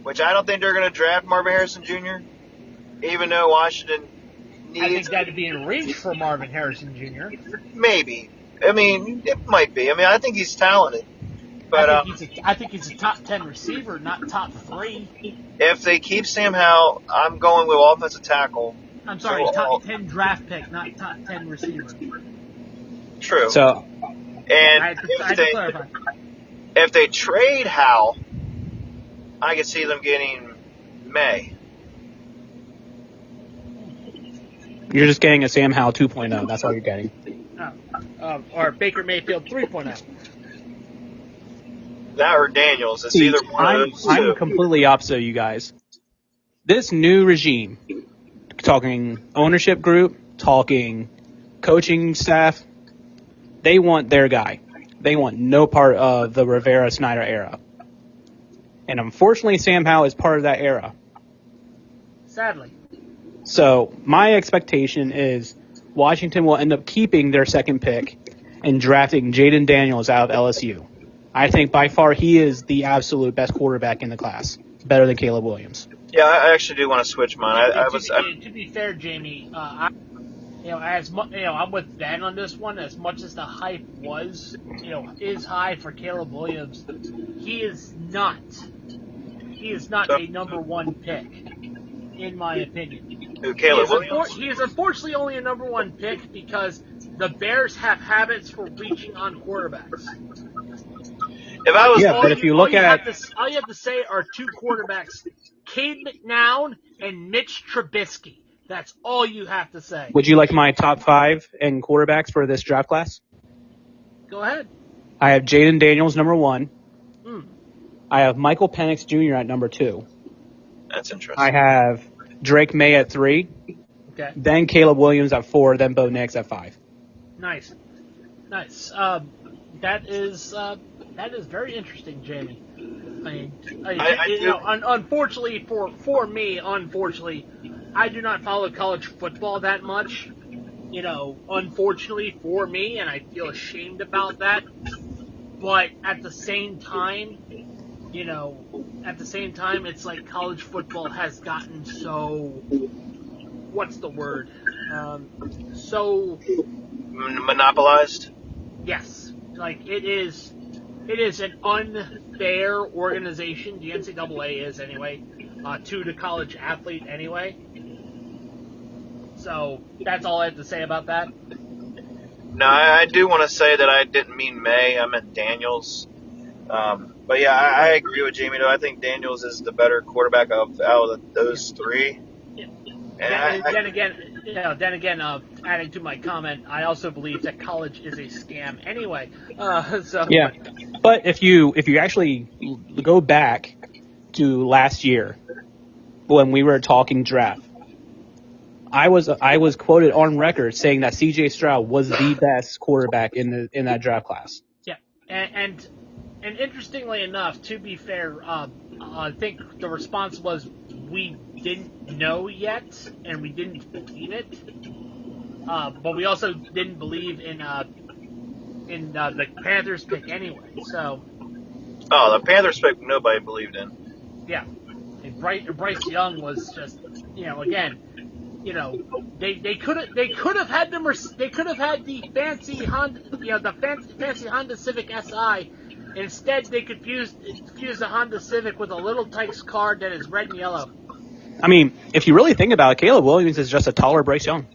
S2: Which I don't think they're going to draft Marvin Harrison Jr. Even though Washington needs.
S1: I think that'd be in reach for Marvin Harrison Jr.
S2: Maybe. I mean, it might be. I mean, I think he's talented. But
S1: I think he's a top 10 receiver, not top 3.
S2: If they keep Sam Howell, I'm going with offensive tackle.
S1: I'm sorry, top 10 draft pick, not top 10 receiver.
S2: True.
S3: So,
S2: and if they trade Howell, I could see them getting May.
S3: You're just getting a Sam Howell 2.0. That's all you're getting.
S1: Or Baker Mayfield 3.0.
S2: That or Daniels. It's either one of those two.
S3: I'm completely opposite of you guys. This new regime, talking ownership group, talking coaching staff, they want their guy. They want no part of the Rivera-Snyder era. And unfortunately, Sam Howell is part of that era.
S1: Sadly.
S3: So my expectation is Washington will end up keeping their second pick and drafting Jaden Daniels out of LSU. I think by far he is the absolute best quarterback in the class, better than Caleb Williams.
S2: Yeah, I actually do want to switch mine.
S1: To be fair, Jamie, I'm with Ben on this one. As much as the hype is high for Caleb Williams, he is not a number 1 pick, in my opinion.
S2: Who, Caleb Williams?
S1: He is unfortunately only a number 1 pick because the Bears have habits for reaching on quarterbacks.
S3: But if you look at
S1: all you have to say are 2 quarterbacks, Cade McNown and Mitch Trubisky. That's all you have to say.
S3: Would you like my top 5 in quarterbacks for this draft class?
S1: Go ahead.
S3: I have Jaden Daniels, number 1.
S1: Mm.
S3: I have Michael Penix Jr. at number 2.
S2: That's interesting.
S3: I have Drake May at 3.
S1: Okay.
S3: Then Caleb Williams at 4. Then Bo Nix at 5.
S1: Nice. That is very interesting, Jamie. Unfortunately for me, I do not follow college football that much. Unfortunately for me, and I feel ashamed about that. But at the same time, it's like college football has gotten so, what's the word? So
S2: monopolized?
S1: Yes. Like, it is an unfair organization, the NCAA is anyway, to the college athlete anyway. So, that's all I have to say about that.
S2: No, I do want to say that I didn't mean May, I meant Daniels. But yeah, I agree with Jamie, though. I think Daniels is the better quarterback out of those 3.
S1: Yeah. Then again, adding to my comment, I also believe that college is a scam anyway.
S3: Yeah, but if you actually go back to last year when we were talking draft, I was quoted on record saying that C.J. Stroud was the best quarterback in that draft class.
S1: Yeah, and interestingly enough, to be fair, I think the response was we didn't know yet, and we didn't believe it. But we also didn't believe in the Panthers pick anyway. So.
S2: Oh, the Panthers pick nobody believed in.
S1: Yeah, and Bryce Young was just, again, they could have had the fancy Honda, the fancy Honda Civic Si. Instead, they confused the Honda Civic with a Little Tikes car that is red and yellow.
S3: I mean, if you really think about it, Caleb Williams is just a taller Bryce Young.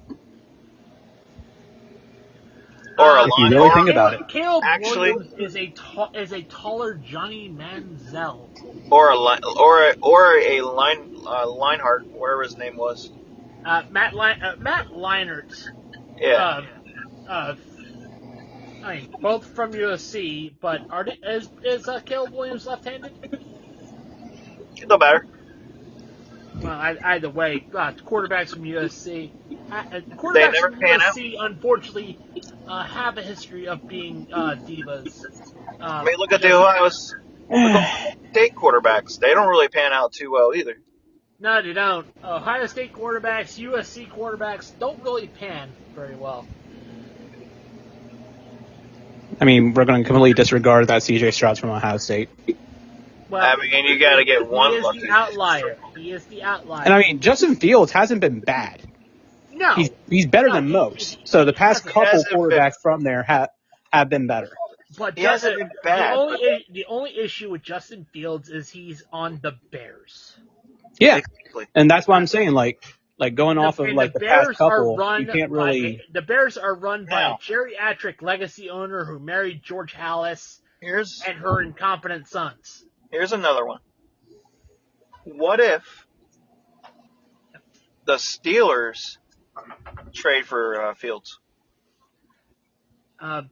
S2: Or a
S3: if you really think about it.
S1: Caleb
S2: Actually,
S1: Williams is a taller Johnny Manziel.
S2: Or a Leinart, wherever his name was.
S1: Matt Leinart.
S2: Yeah.
S1: I mean, both from USC, but is Caleb Williams left-handed?
S2: No matter.
S1: Well, either way, quarterbacks from USC.
S2: They
S1: Quarterbacks
S2: never
S1: from
S2: pan out.
S1: USC, unfortunately, have a history of being divas.
S2: I mean, look at the Ohio State quarterbacks. They don't really pan out too well either.
S1: No, they don't. Ohio State quarterbacks, USC quarterbacks don't really pan very well.
S3: I mean, we're going to completely disregard that C.J. Stroud's from Ohio State.
S1: Well,
S2: I mean, you got to get one.
S1: He is the outlier. He is the outlier.
S3: And I mean, Justin Fields hasn't been bad.
S1: No.
S3: He's better than most. So the past couple
S2: hasn't
S3: quarterbacks from there have been better.
S1: But
S2: He hasn't been bad.
S1: The only issue with Justin Fields is he's on the Bears.
S3: Yeah,
S2: Exactly.
S3: and that's why I'm saying, like going off of
S1: And
S3: like the past couple, you can't
S1: by,
S3: really.
S1: the Bears are run by a
S2: Now.
S1: geriatric legacy owner who married George Halas
S2: Here's
S1: and her incompetent sons.
S2: another one. What if the Steelers trade for Fields?
S3: I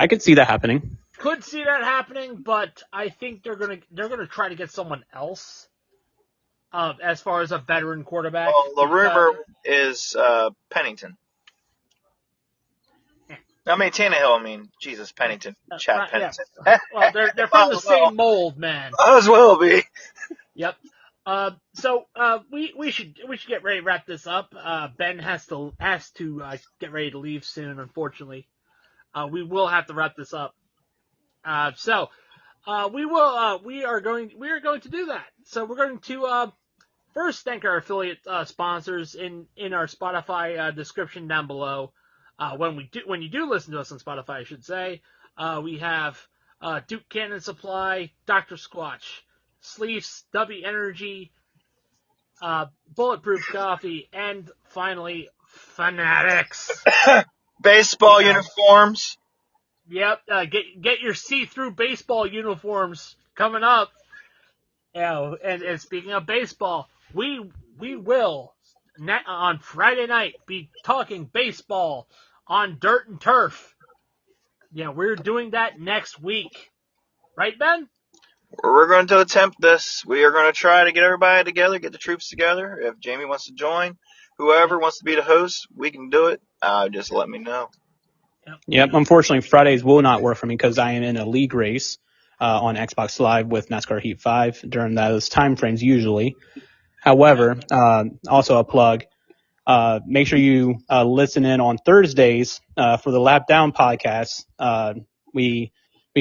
S3: could see that happening.
S1: Could see that happening, but I think they're gonna try to get someone else. As far as a veteran quarterback.
S2: Well, the rumor is Pennington. I mean, Tannehill. I mean, Jesus, Pennington. Chad Pennington.
S1: Yeah. Well, they're from the same mold, man.
S2: Might as well be.
S1: Yep. So we should get ready to wrap this up. Ben has to get ready to leave soon. Unfortunately, we will have to wrap this up. We are going to do that. So we're going to first thank our affiliate sponsors in our Spotify description down below. When you do listen to us on Spotify, I should say, we have Duke Cannon Supply, Dr. Squatch, Sleeves, W Energy, Bulletproof Coffee, and finally Fanatics.
S2: Baseball uniforms.
S1: Yep, get your see-through baseball uniforms coming up. And speaking of baseball, we will on Friday night be talking baseball on Dirt and Turf. Yeah, we're doing that next week, right, Ben?
S2: We're going to attempt this. We are going to try to get everybody together, get the troops together. If Jamie wants to join, whoever wants to be the host, we can do it. Just let me know.
S3: Yep. Unfortunately, Fridays will not work for me because I am in a league race on Xbox Live with NASCAR Heat 5 during those time frames usually. However, also a plug. Make sure you listen in on Thursdays for the Lap Down podcast. We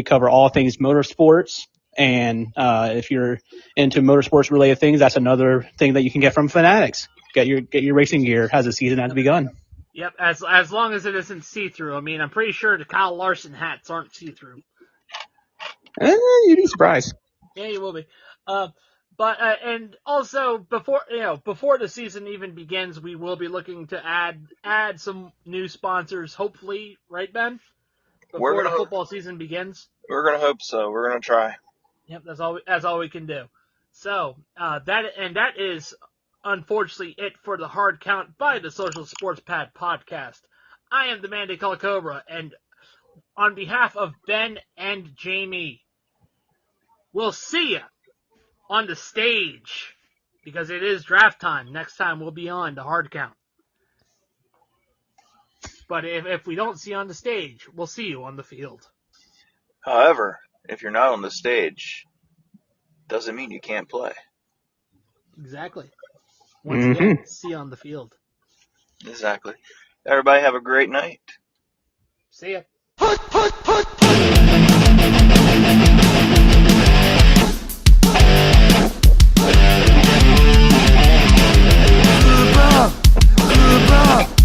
S3: cover all things motorsports, and if you're into motorsports related things, that's another thing that you can get from Fanatics. Get your racing gear as the season has begun.
S1: Yep, as long as it isn't see-through. I mean, I'm pretty sure the Kyle Larson hats aren't see-through.
S3: You'd be surprised.
S1: Yeah, you will be. But and also before the season even begins, we will be looking to add some new sponsors. Hopefully, right, Ben? Before the football season begins.
S2: We're gonna hope so. We're gonna try.
S1: Yep, that's all we can do. So that is unfortunately it for the Hard Count by the Social Sports Pad podcast. I am the man they call Cobra, and on behalf of Ben and Jamie, we'll see you on the stage, because it is draft time. Next time we'll be on the Hard Count. But if we don't see you on the stage, we'll see you on the field.
S2: However, if you're not on the stage, doesn't mean you can't play.
S1: Exactly. Once again, see you on the field.
S2: Exactly. Everybody have a great night.
S1: See ya.
S4: Bruh.